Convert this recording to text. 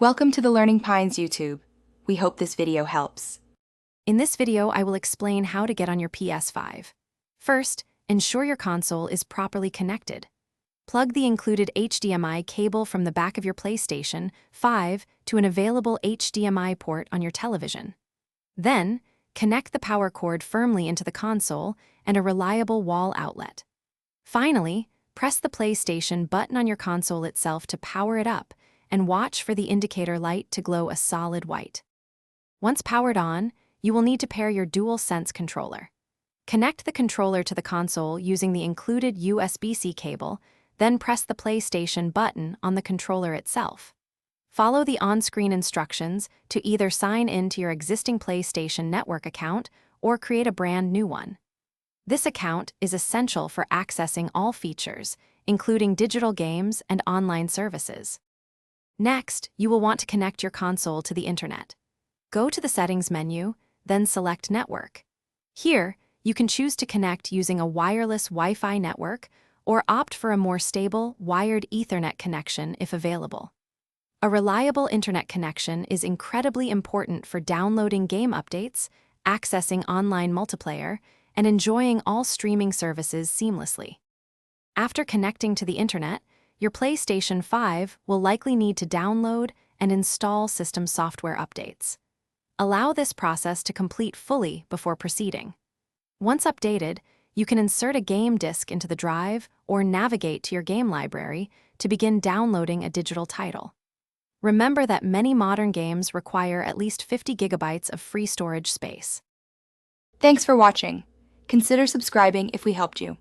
Welcome to the Learning Pines YouTube. We hope this video helps. In this video, I will explain how to get on your PS5. First, ensure your console is properly connected. Plug the included HDMI cable from the back of your PlayStation 5 to an available HDMI port on your television. Then, connect the power cord firmly into the console and a reliable wall outlet. Finally, press the PlayStation button on your console itself to power it up and watch for the indicator light to glow a solid white. Once powered on, you will need to pair your DualSense controller. Connect the controller to the console using the included USB-C cable, then press the PlayStation button on the controller itself. Follow the on-screen instructions to either sign in to your existing PlayStation Network account or create a brand new one. This account is essential for accessing all features, including digital games and online services. Next, you will want to connect your console to the internet. Go to the Settings menu, then select Network. Here, you can choose to connect using a wireless Wi-Fi network or opt for a more stable, wired Ethernet connection if available. A reliable internet connection is incredibly important for downloading game updates, accessing online multiplayer, and enjoying all streaming services seamlessly. After connecting to the internet, your PlayStation 5 will likely need to download and install system software updates. Allow this process to complete fully before proceeding. Once updated, you can insert a game disc into the drive or navigate to your game library to begin downloading a digital title. Remember that many modern games require at least 50 gigabytes of free storage space. Thanks for watching. Consider subscribing if we helped you.